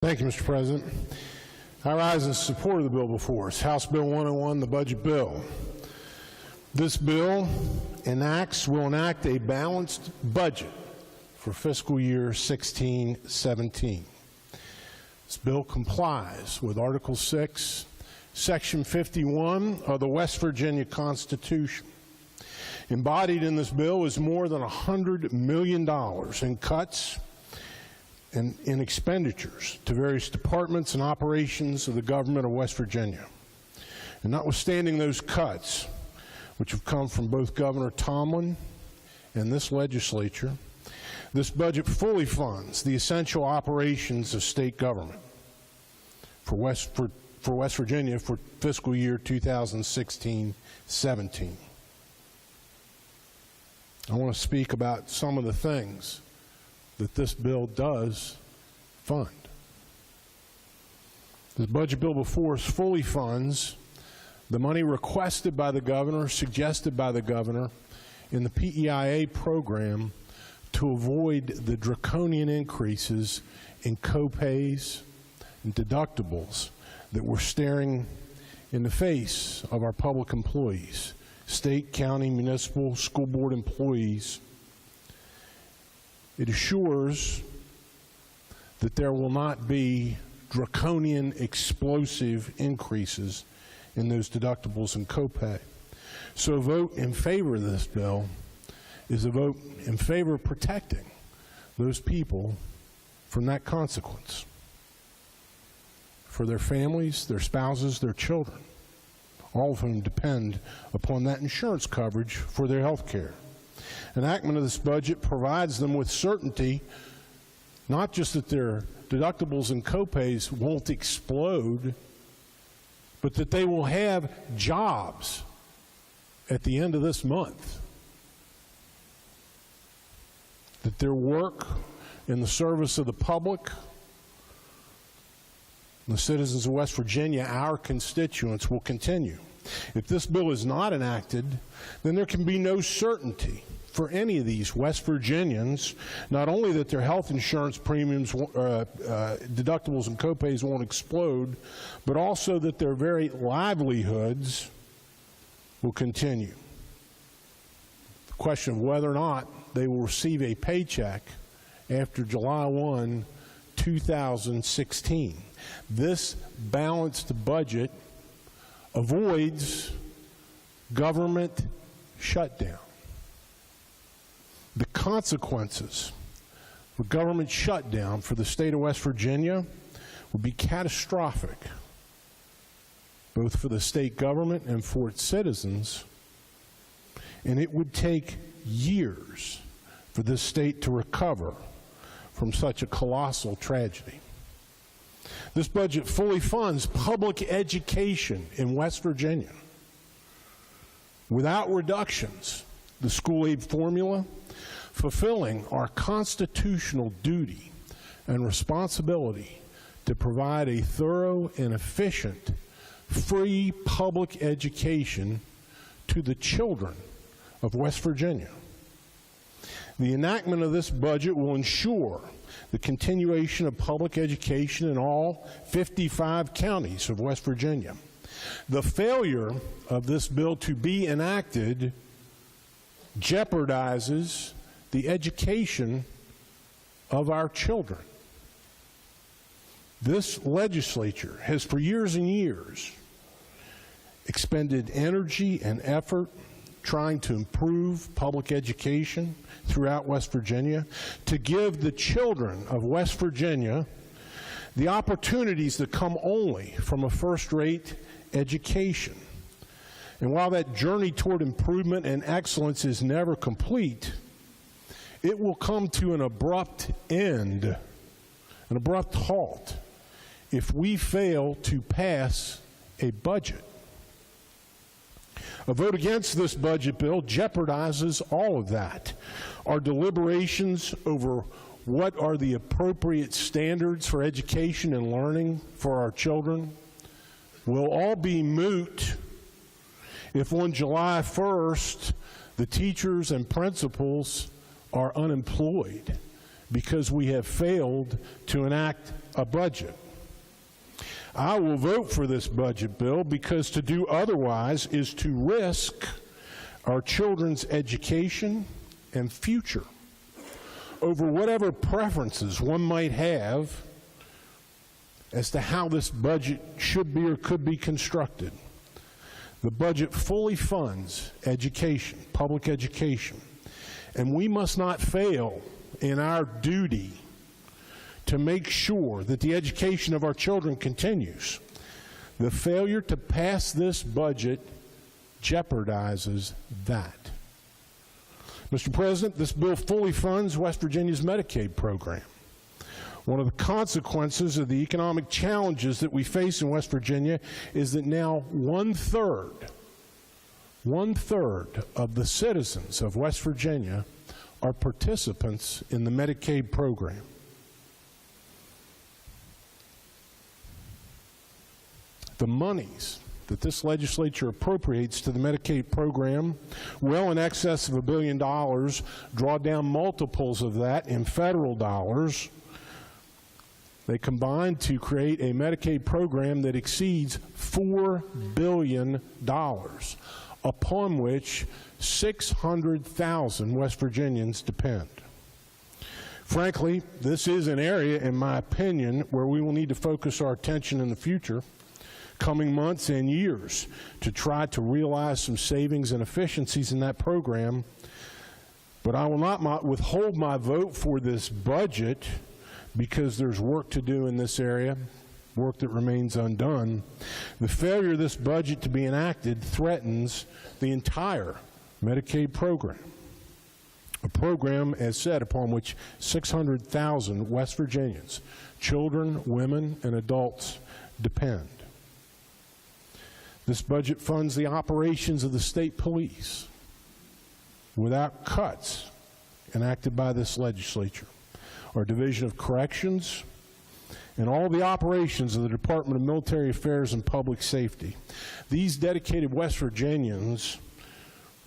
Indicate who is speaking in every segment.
Speaker 1: Thank you, Mr. President. I rise in support of the bill before us, House Bill 101, the budget bill. This bill will enact a balanced budget for fiscal year 16-17. This bill complies with Article 6, Section 51 of the West Virginia Constitution. Embodied in this bill is more than $100 million in cuts and in expenditures to various departments and operations of the government of West Virginia. And notwithstanding those cuts, which have come from both Governor Tomlin and this legislature, this budget fully funds the essential operations of state government for West Virginia for fiscal year 2016-17. I want to speak about some of the things that this bill does fund. This budget bill before us fully funds the money requested by the governor, suggested by the governor in the PEIA program to avoid the draconian increases in co-pays and deductibles that we're staring in the face of our public employees, state, county, municipal, school board employees. It assures that there will not be draconian, explosive increases in those deductibles and copay. So a vote in favor of this bill is a vote in favor of protecting those people from that consequence, for their families, their spouses, their children, all of whom depend upon that insurance coverage for their health care. Enactment of this budget provides them with certainty, not just that their deductibles and copays won't explode, but that they will have jobs at the end of this month, that their work in the service of the public, the citizens of West Virginia, our constituents, will continue. If this bill is not enacted, then there can be no certainty for any of these West Virginians, not only that their health insurance premiums, deductibles and copays won't explode, but also that their very livelihoods will continue. The question of whether or not they will receive a paycheck after July 1, 2016. This balanced budget avoids government shutdown. The consequences of government shutdown for the state of West Virginia would be catastrophic, both for the state government and for its citizens, and it would take years for this state to recover from such a colossal tragedy. This budget fully funds public education in West Virginia without reductions, the school aid formula, fulfilling our constitutional duty and responsibility to provide a thorough and efficient free public education to the children of West Virginia. The enactment of this budget will ensure the continuation of public education in all 55 counties of West Virginia. The failure of this bill to be enacted jeopardizes the education of our children. This legislature has for years and years expended energy and effort trying to improve public education throughout West Virginia, to give the children of West Virginia the opportunities that come only from a first-rate education. And while that journey toward improvement and excellence is never complete, it will come to an abrupt end, an abrupt halt, if we fail to pass a budget. A vote against this budget bill jeopardizes all of that. Our deliberations over what are the appropriate standards for education and learning for our children will all be moot if on July 1st the teachers and principals are unemployed because we have failed to enact a budget. I will vote for this budget bill because to do otherwise is to risk our children's education and future over whatever preferences one might have as to how this budget should be or could be constructed. The budget fully funds education, public education, and we must not fail in our duty to make sure that the education of our children continues. The failure to pass this budget jeopardizes that. Mr. President, this bill fully funds West Virginia's Medicaid program. One of the consequences of the economic challenges that we face in West Virginia is that now one-third of the citizens of West Virginia are participants in the Medicaid program. The monies that this legislature appropriates to the Medicaid program, well in excess of $1 billion, draw down multiples of that in federal dollars. They combine to create a Medicaid program that exceeds $4 billion, upon which 600,000 West Virginians depend. Frankly, this is an area, in my opinion, where we will need to focus our attention in the future, coming months and years, to try to realize some savings and efficiencies in that program. But I will not withhold my vote for this budget because there's work to do in this area, work that remains undone. The failure of this budget to be enacted threatens the entire Medicaid program, a program, as said, upon which 600,000 West Virginians, children, women, and adults depend. This budget funds the operations of the state police without cuts enacted by this legislature, our Division of Corrections, and all the operations of the Department of Military Affairs and Public Safety. These dedicated West Virginians,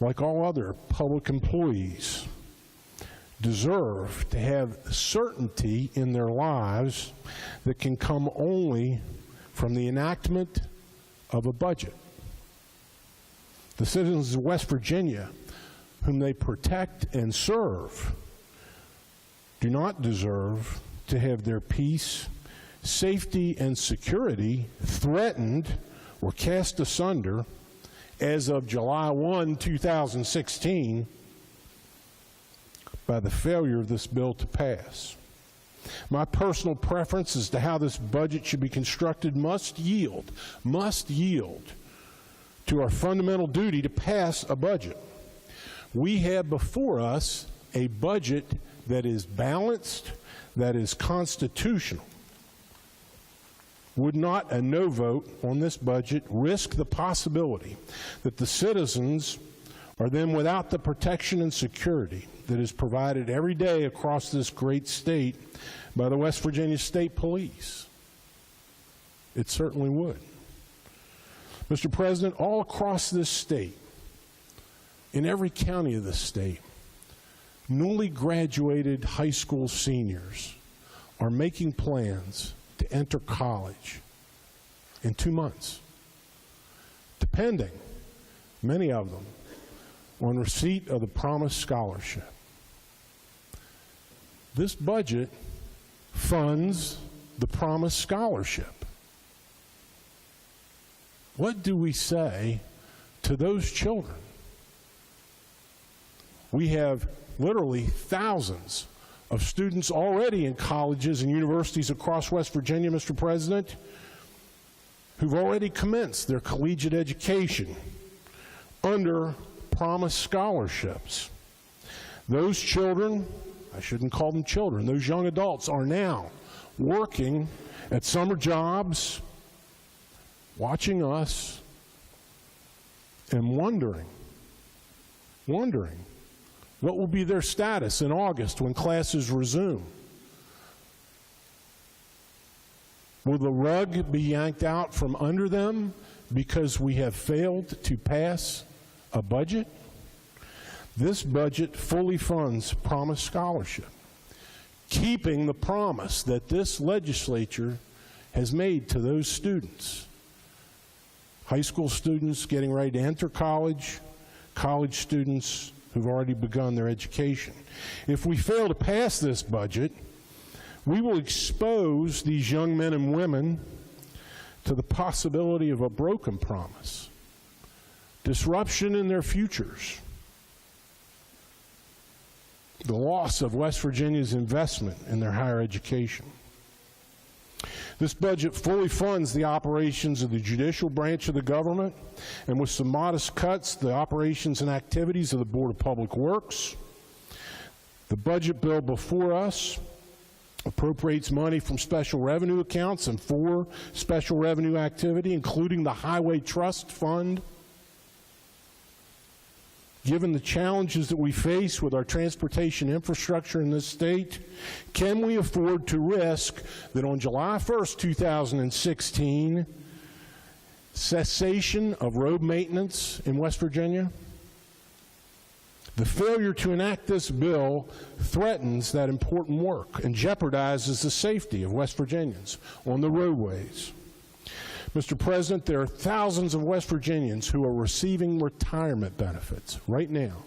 Speaker 1: like all other public employees, deserve to have certainty in their lives that can come only from the enactment of a budget. The citizens of West Virginia, whom they protect and serve, do not deserve to have their peace, safety, and security threatened or cast asunder as of July 1, 2016, by the failure of this bill to pass. My personal preference as to how this budget should be constructed must yield to our fundamental duty to pass a budget. We have before us a budget that is balanced, that is constitutional. Would not a no vote on this budget risk the possibility that the citizens are then without the protection and security that is provided every day across this great state by the West Virginia State Police? It certainly would. Mr. President, all across this state, in every county of this state, newly graduated high school seniors are making plans to enter college in 2 months, depending, many of them, on receipt of the promised scholarship. This budget funds the promised scholarship. What do we say to those children? We have literally thousands of students already in colleges and universities across West Virginia, Mr. President, who've already commenced their collegiate education under promised scholarships. Those children, I shouldn't call them children, those young adults are now working at summer jobs, watching us, and wondering what will be their status in August when classes resume. Will the rug be yanked out from under them because we have failed to pass a budget? This budget fully funds promised scholarship. keeping the promise that this legislature has made to those students. High school students getting ready to enter college, college students who've already begun their education. If we fail to pass this budget, we will expose these young men and women to the possibility of a broken promise, disruption in their futures, the loss of West Virginia's investment in their higher education. This budget fully funds the operations of the judicial branch of the government, and with some modest cuts, the operations and activities of the Board of Public Works. The budget bill before us appropriates money from special revenue accounts and for special revenue activity, including the Highway Trust Fund. Given the challenges that we face with our transportation infrastructure in this state, can we afford to risk that on July 1st, 2016, cessation of road maintenance in West Virginia? The failure to enact this bill threatens that important work and jeopardizes the safety of West Virginians on the roadways. Mr. President, there are thousands of West Virginians who are receiving retirement benefits right now.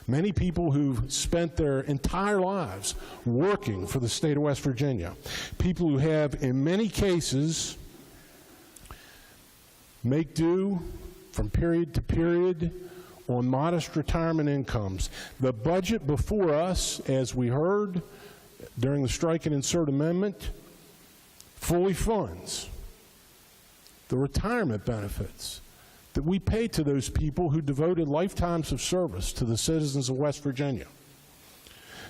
Speaker 1: Many people who've spent their entire lives working for the state of West Virginia. People who have, in many cases, make do from period to period on modest retirement incomes. The budget before us, as we heard during the Strike and Insert Amendment, fully funds the retirement benefits that we pay to those people who devoted lifetimes of service to the citizens of West Virginia.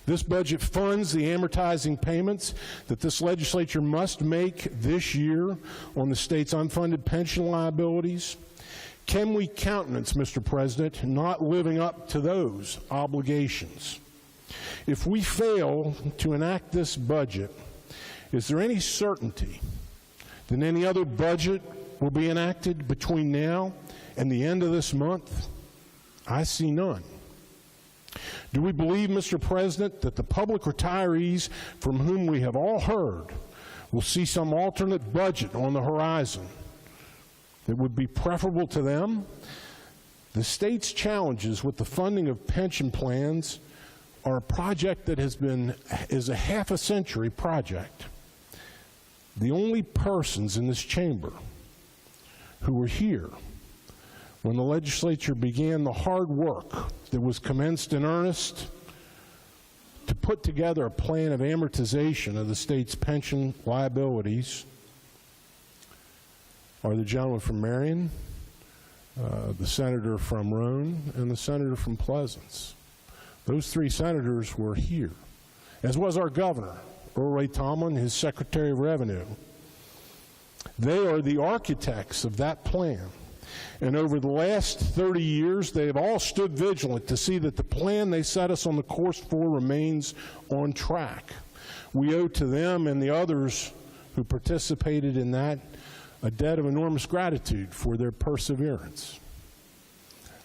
Speaker 1: This budget funds the amortizing payments that this legislature must make this year on the state's unfunded pension liabilities. Can we countenance, Mr. President, not living up to those obligations? If we fail to enact this budget, is there any certainty that any other budget will be enacted between now and the end of this month? I see none. Do we believe, Mr. President, that the public retirees from whom we have all heard will see some alternate budget on the horizon that would be preferable to them? The state's challenges with the funding of pension plans are a project that is a half a century project. The only persons in this chamber who were here when the legislature began the hard work that was commenced in earnest to put together a plan of amortization of the state's pension liabilities are the gentleman from Marion, the senator from Roane, and the senator from Pleasants. Those three senators were here, as was our governor, Earl Ray Tomlin, his Secretary of Revenue. They are the architects of that plan. And over the last 30 years, they have all stood vigilant to see that the plan they set us on the course for remains on track. We owe to them and the others who participated in that a debt of enormous gratitude for their perseverance.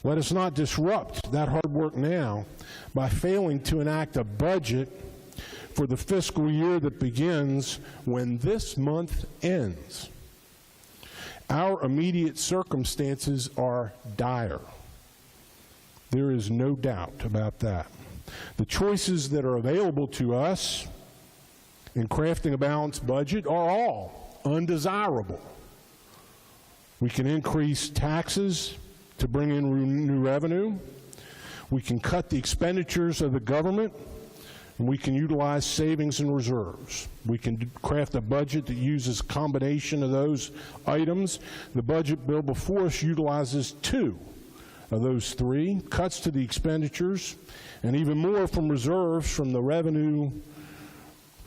Speaker 1: Let us not disrupt that hard work now by failing to enact a budget for the fiscal year that begins when this month ends. Our immediate circumstances are dire. There is no doubt about that. The choices that are available to us in crafting a balanced budget are all undesirable. We can increase taxes to bring in new revenue. We can cut the expenditures of the government, and we can utilize savings and reserves. We can craft a budget that uses a combination of those items. The budget bill before us utilizes two of those three: cuts to the expenditures and even more from reserves from the Revenue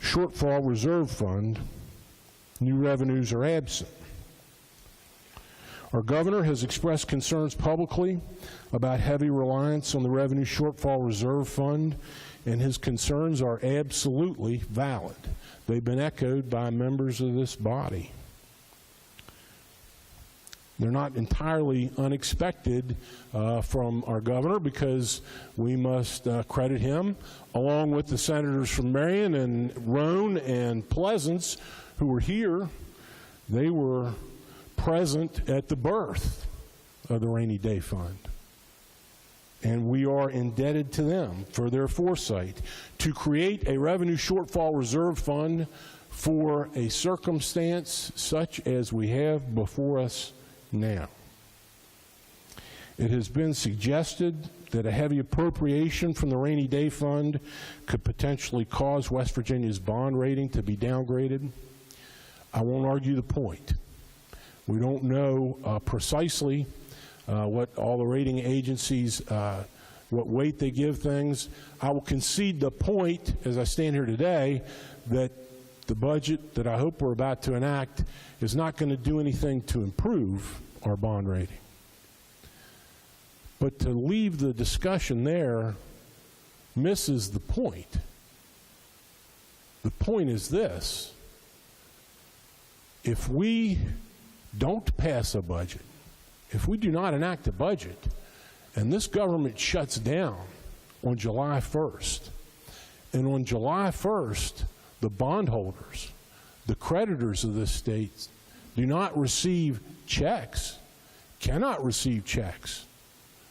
Speaker 1: Shortfall Reserve Fund. New revenues are absent. Our governor has expressed concerns publicly about heavy reliance on the Revenue Shortfall Reserve Fund, and his concerns are absolutely valid. They've been echoed by members of this body. They're not entirely unexpected from our governor, because we must credit him, along with the senators from Marion and Roane and Pleasants who were here. They were present at the birth of the Rainy Day Fund. And we are indebted to them for their foresight to create a revenue shortfall reserve fund for a circumstance such as we have before us now. It has been suggested that a heavy appropriation from the Rainy Day Fund could potentially cause West Virginia's bond rating to be downgraded. I won't argue the point. We don't know precisely what all the rating agencies, what weight they give things. I will concede the point, as I stand here today, that the budget that I hope we're about to enact is not going to do anything to improve our bond rating. But to leave the discussion there misses the point. The point is this: if we don't pass a budget, if we do not enact a budget, and this government shuts down on July 1st, and on July 1st, the bondholders, the creditors of this state, do not receive checks, cannot receive checks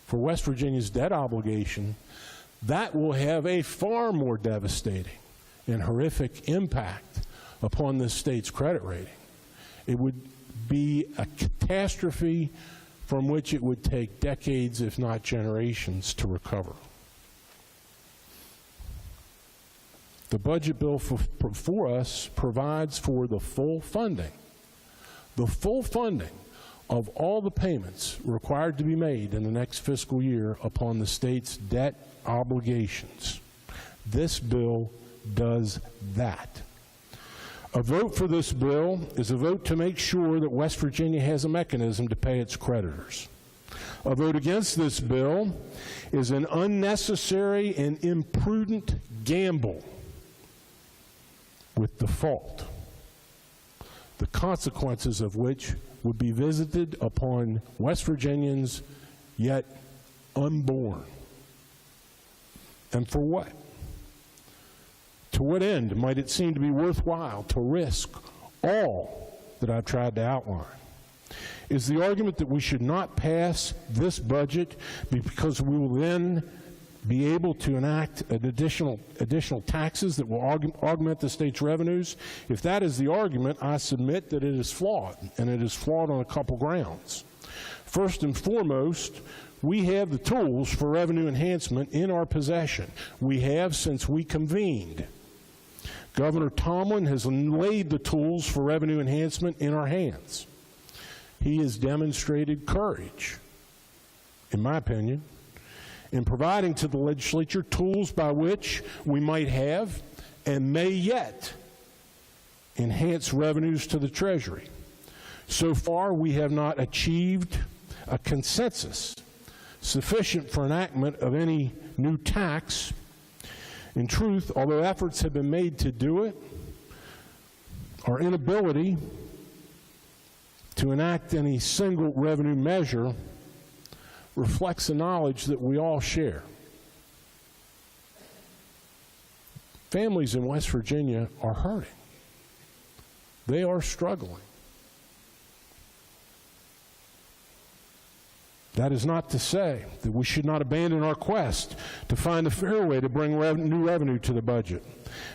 Speaker 1: for West Virginia's debt obligation, that will have a far more devastating and horrific impact upon this state's credit rating. It would be a catastrophe from which it would take decades, if not generations, to recover. The budget bill for us provides for the full funding of all the payments required to be made in the next fiscal year upon the state's debt obligations. This bill does that. A vote for this bill is a vote to make sure that West Virginia has a mechanism to pay its creditors. A vote against this bill is an unnecessary and imprudent gamble with default, the consequences of which would be visited upon West Virginians yet unborn. And for what? To what end might it seem to be worthwhile to risk all that I've tried to outline? Is the argument that we should not pass this budget because we will then be able to enact an additional taxes that will augment the state's revenues? If that is the argument, I submit that it is flawed, and it is flawed on a couple grounds. First and foremost, we have the tools for revenue enhancement in our possession. We have since we convened. Governor Tomlin has laid the tools for revenue enhancement in our hands. He has demonstrated courage, in my opinion, in providing to the legislature tools by which we might have and may yet enhance revenues to the Treasury. So far, we have not achieved a consensus sufficient for enactment of any new tax. In truth, although efforts have been made to do it, our inability to enact any single revenue measure reflects the knowledge that we all share. Families in West Virginia are hurting. They are struggling. That is not to say that we should not abandon our quest to find a fair way to bring new revenue to the budget,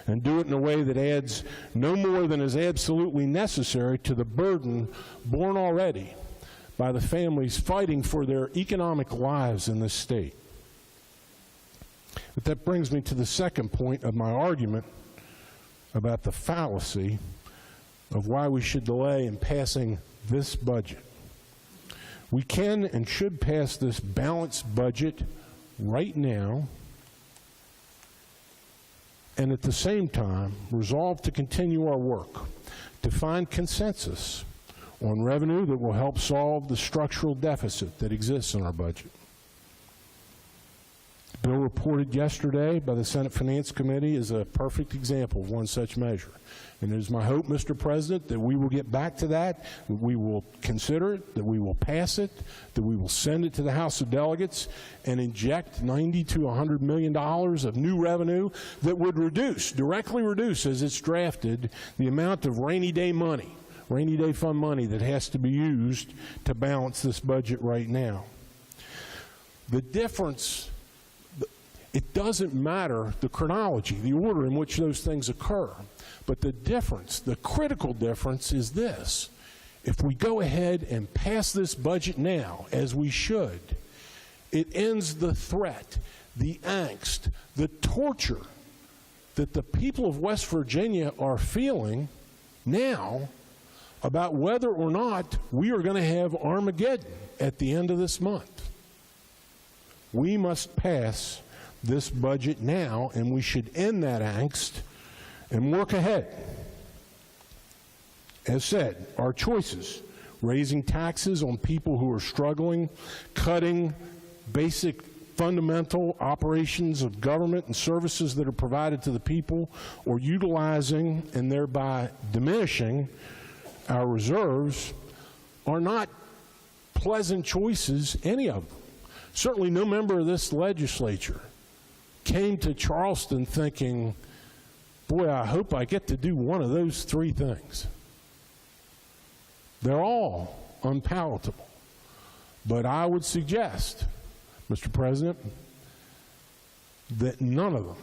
Speaker 1: and do it in a way that adds no more than is absolutely necessary to the burden borne already by the families fighting for their economic lives in this state. But that brings me to the second point of my argument about the fallacy of why we should delay in passing this budget. We can and should pass this balanced budget right now, and at the same time resolve to continue our work to find consensus on revenue that will help solve the structural deficit that exists in our budget. Bill reported yesterday by the Senate Finance Committee is a perfect example of one such measure. And it is my hope, Mr. President, that we will get back to that we will consider it, that we will pass it, that we will send it to the House of Delegates and inject $90 to $100 million of new revenue that would directly reduce, as it's drafted, the amount of rainy day fund money that has to be used to balance this budget right now. The difference, it doesn't matter the chronology, the order in which those things occur, but the difference, the critical difference is this. If we go ahead and pass this budget now, as we should, it ends the threat, the angst, the torture that the people of West Virginia are feeling now about whether or not we are going to have Armageddon at the end of this month. We must pass this budget now, and we should end that angst and work ahead. As said, our choices: raising taxes on people who are struggling, cutting basic fundamental operations of government and services that are provided to the people, or utilizing and thereby diminishing our reserves, are not pleasant choices, any of them. Certainly no member of this legislature came to Charleston thinking, boy, I hope I get to do one of those three things. They're all unpalatable. But I would suggest, Mr. President, that none of them,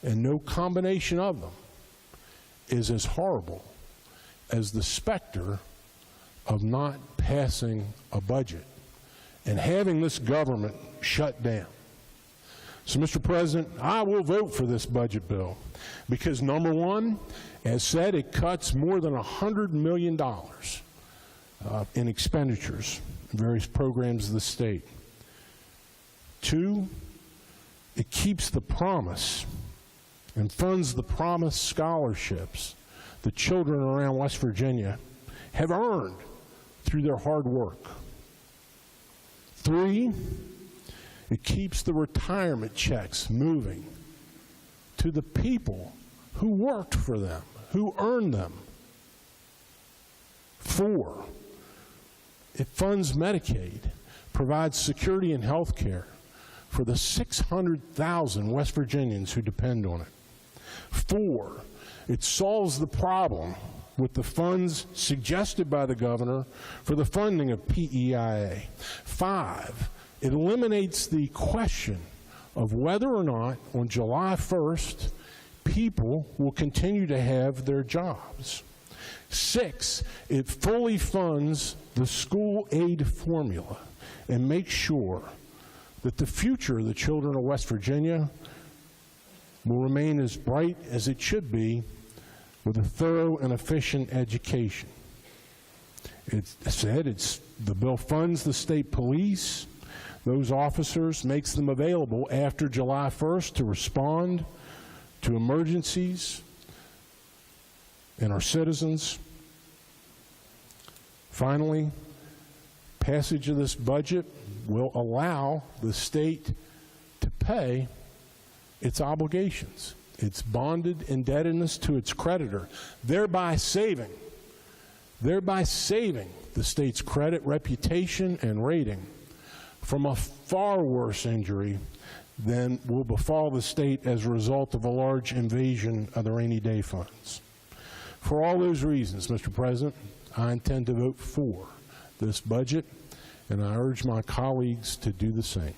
Speaker 1: and no combination of them, is as horrible as the specter of not passing a budget and having this government shut down. So, Mr. President, I will vote for this budget bill because, number one, as said, it cuts more than $100 million in expenditures in various programs of the state. Two, it keeps the promise and funds the promised scholarships the children around West Virginia have earned through their hard work. Three, it keeps the retirement checks moving to the people who worked for them, who earned them. Four, it funds Medicaid, provides security and health care for the 600,000 West Virginians who depend on it. Four, it solves the problem with the funds suggested by the governor for the funding of PEIA. Five, it eliminates the question of whether or not on July 1st people will continue to have their jobs. Six, it fully funds the school aid formula and makes sure that the future of the children of West Virginia will remain as bright as it should be with a thorough and efficient education. The bill funds the state police, those officers, makes them available after July 1st to respond to emergencies and our citizens. Finally, passage of this budget will allow the state to pay its obligations, its bonded indebtedness to its creditor, thereby saving the state's credit, reputation, and rating from a far worse injury than will befall the state as a result of a large invasion of the rainy day funds. For all those reasons, Mr. President, I intend to vote for this budget, and I urge my colleagues to do the same.